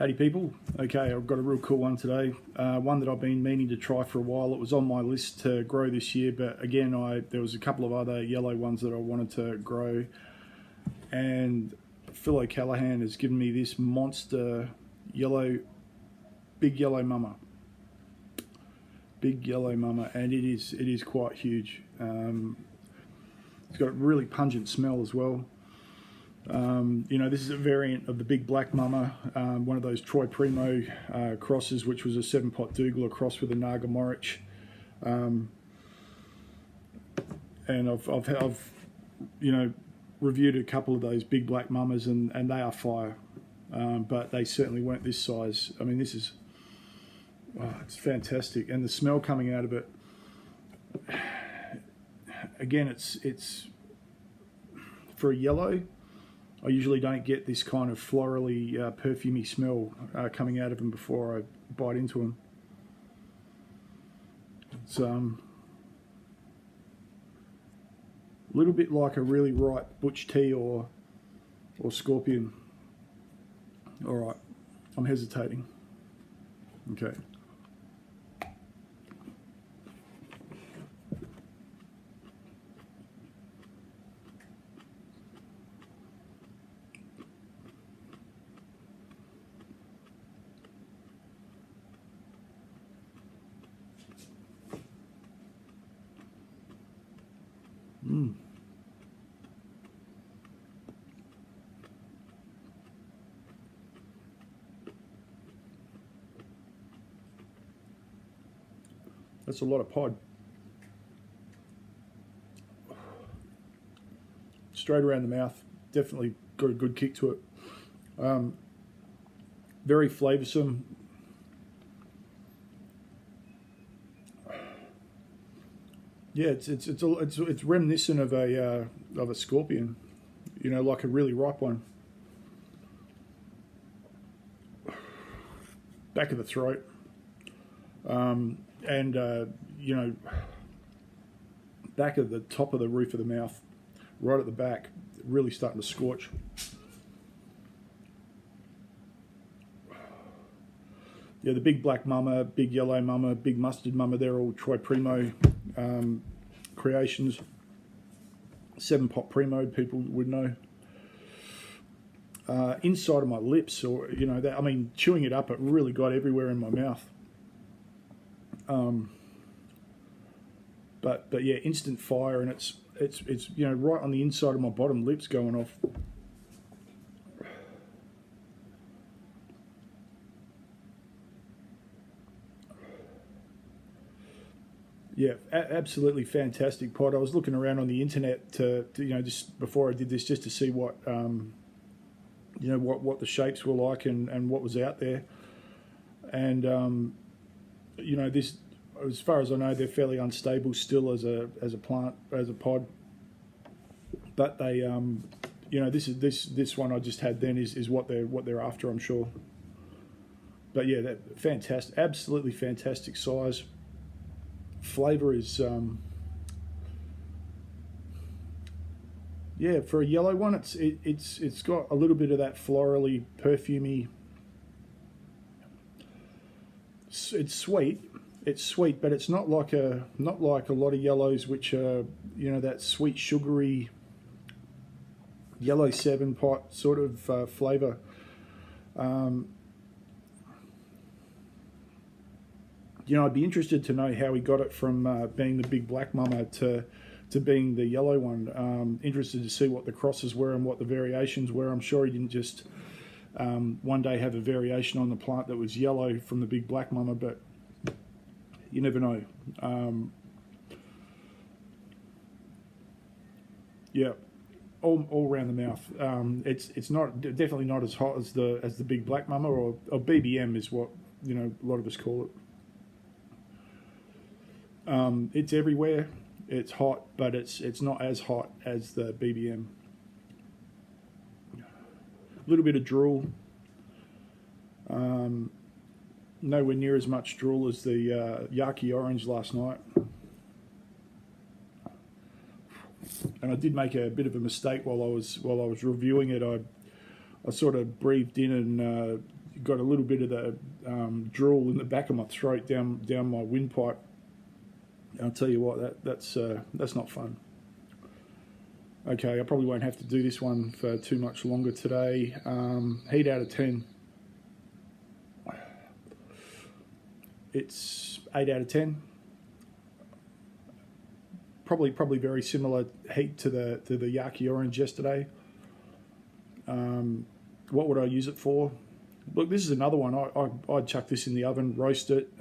Howdy people. Okay, I've got a real cool one today. One that I've been meaning to try for a while. It was on my list to grow this year, but again, there was a couple of other yellow ones that I wanted to grow. And Phil O'Callaghan has given me this monster yellow, big yellow mama. Big yellow mama, and it is quite huge. It's got a really pungent smell as well. You know, this is a variant of the big black mama, one of those Troy Primo crosses, which was a 7-pot douglas cross with a Naga Morich. And I've you know, reviewed a couple of those big black mamas, and they are fire, but they certainly weren't this size. I mean, this is, it's fantastic, and the smell coming out of it. Again, it's for a yellow. I usually don't get this kind of florally, perfumey smell coming out of them before I bite into them. It's a little bit like a really ripe butch tea or scorpion. All right, I'm hesitating. Okay. That's a lot of pod. Straight around the mouth. Definitely got a good kick to it. Very flavoursome. Yeah, it's reminiscent of a scorpion, you know, like a really ripe one. Back of the throat, and you know, back of the top of the roof of the mouth, right at the back, really starting to scorch. Yeah, the big black mama, big yellow mama, big mustard mama, they're all Troy Primo creations. 7-pot Primo, people would know. Inside of my lips, or you know, that, I mean, chewing it up, it really got everywhere in my mouth. But yeah, instant fire, and it's you know, right on the inside of my bottom lips going off. Yeah, absolutely fantastic pod. I was looking around on the internet to you know, just before I did this, just to see what you know, what the shapes were like and what was out there. And you know, this, as far as I know, they're fairly unstable still as a plant, as a pod. But they you know, this one I just had then is what they're after, I'm sure. But yeah, that fantastic, absolutely fantastic size. Flavour is yeah, for a yellow one, it's got a little bit of that florally, perfumey. It's sweet, but it's not like a lot of yellows, which are, you know, that sweet sugary yellow 7-pot sort of flavour. You know, I'd be interested to know how he got it from being the big black mama to being the yellow one. Interested to see what the crosses were and what the variations were. I'm sure he didn't just one day have a variation on the plant that was yellow from the big black mama, but you never know. Yeah, all around the mouth. It's not, definitely not as hot as the big black mama, or BBM is what, you know, a lot of us call it. It's everywhere. It's hot, but it's not as hot as the BBM. A little bit of drool. Nowhere near as much drool as the Yaki Orange last night. And I did make a bit of a mistake while I was reviewing it. I sort of breathed in and got a little bit of the drool in the back of my throat down my windpipe. I'll tell you what, that's not fun. Okay, I probably won't have to do this one for too much longer today. Heat out of 10. It's 8 out of 10. Probably very similar heat to the Yaki Orange yesterday. What would I use it for? Look, this is another one. I'd chuck this in the oven, roast it.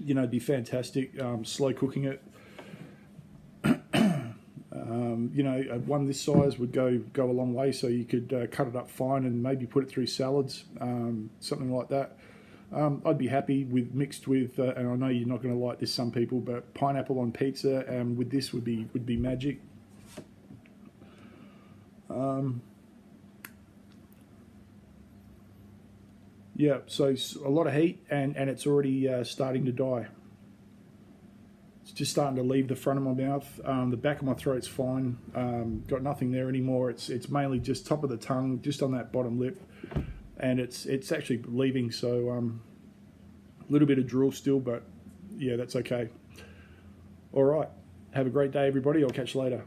It'd be fantastic. Slow cooking it. One this size would go a long way. So you could cut it up fine and maybe put it through salads, something like that. I'd be happy with mixed with, and I know you're not going to like this, some people, but pineapple on pizza with this would be magic. Yeah, so a lot of heat, and it's already starting to die. It's just starting to leave the front of my mouth. The back of my throat's fine. Got nothing there anymore. It's mainly just top of the tongue, just on that bottom lip, and it's actually leaving. So a little bit of drool still, but yeah, that's okay. All right. Have a great day, everybody. I'll catch you later.